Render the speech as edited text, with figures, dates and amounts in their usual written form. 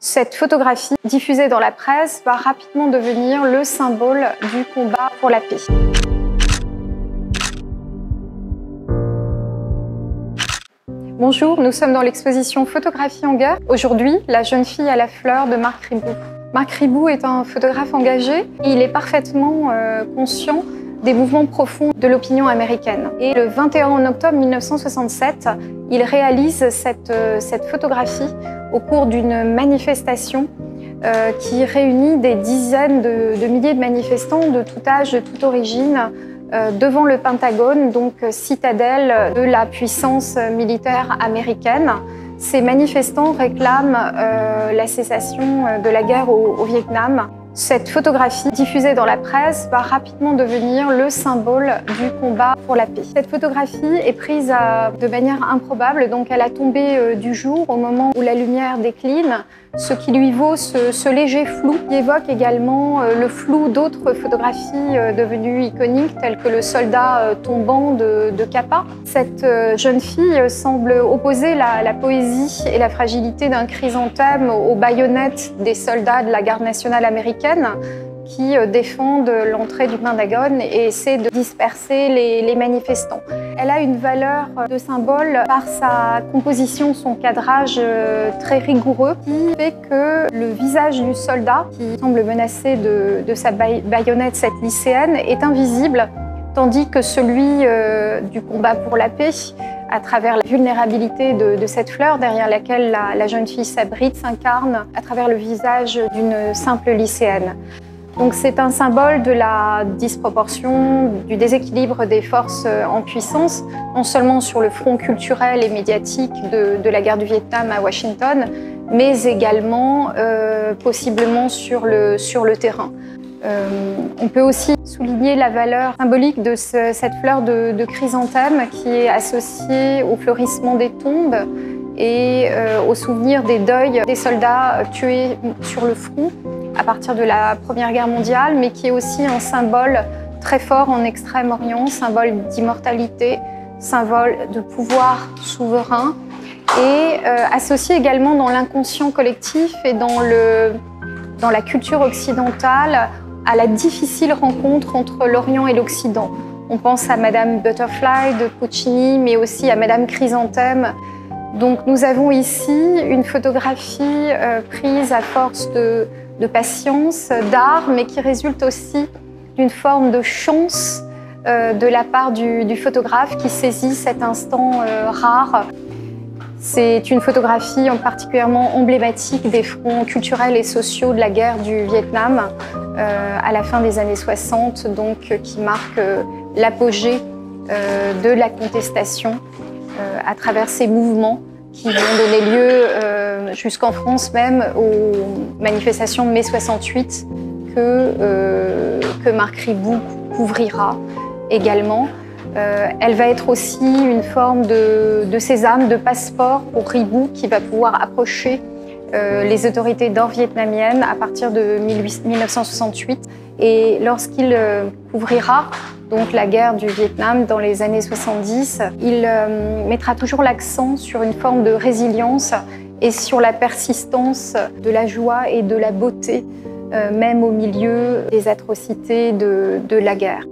Cette photographie, diffusée dans la presse, va rapidement devenir le symbole du combat pour la paix. Bonjour, nous sommes dans l'exposition Photographie en guerre. Aujourd'hui, la jeune fille à la fleur de Marc Ribot. Marc Ribot est un photographe engagé. Il est parfaitement conscient des mouvements profonds de l'opinion américaine. Et le 21 octobre 1967, il réalise cette photographie au cours d'une manifestation qui réunit des dizaines de milliers de manifestants de tout âge, de toute origine, devant le Pentagone, donc citadelle de la puissance militaire américaine. Ces manifestants réclament la cessation de la guerre au Vietnam. Cette photographie, diffusée dans la presse, va rapidement devenir le symbole du combat pour la paix. Cette photographie est prise de manière improbable, donc à la tombée du jour, au moment où la lumière décline, ce qui lui vaut ce léger flou qui évoque également le flou d'autres photographies devenues iconiques, telles que le soldat tombant de Capa. Cette jeune fille semble opposer la poésie et la fragilité d'un chrysanthème aux baïonnettes des soldats de la garde nationale américaine qui défendent l'entrée du Pentagone et essaient de disperser les manifestants. Elle a une valeur de symbole par sa composition, son cadrage très rigoureux, qui fait que le visage du soldat, qui semble menacé de sa baïonnette, cette lycéenne, est invisible, tandis que celui du combat pour la paix, à travers la vulnérabilité de cette fleur derrière laquelle la jeune fille s'abrite, s'incarne à travers le visage d'une simple lycéenne. Donc c'est un symbole de la disproportion, du déséquilibre des forces en puissance, non seulement sur le front culturel et médiatique de la guerre du Vietnam à Washington, mais également possiblement sur le terrain. On peut aussi souligner la valeur symbolique de cette fleur de chrysanthème qui est associée au fleurissement des tombes et au souvenir des deuils des soldats tués sur le front à partir de la Première Guerre mondiale, mais qui est aussi un symbole très fort en Extrême-Orient, symbole d'immortalité, symbole de pouvoir souverain, et associé également dans l'inconscient collectif et dans la culture occidentale à la difficile rencontre entre l'Orient et l'Occident. On pense à Madame Butterfly de Puccini, mais aussi à Madame Chrysanthème. Donc nous avons ici une photographie prise à force de patience, d'art, mais qui résulte aussi d'une forme de chance de la part du photographe qui saisit cet instant rare. C'est une photographie particulièrement emblématique des fronts culturels et sociaux de la guerre du Vietnam à la fin des années 60, donc qui marque l'apogée de la contestation à travers ces mouvements qui vont donner lieu jusqu'en France même aux manifestations de mai 68 que Marc Ribot couvrira également. Elle va être aussi une forme de sésame, de passeport pour Ribot qui va pouvoir approcher les autorités nord-vietnamiennes à partir de 1968. Et lorsqu'il couvrira donc la guerre du Vietnam dans les années 70, il mettra toujours l'accent sur une forme de résilience et sur la persistance de la joie et de la beauté, même au milieu des atrocités de la guerre.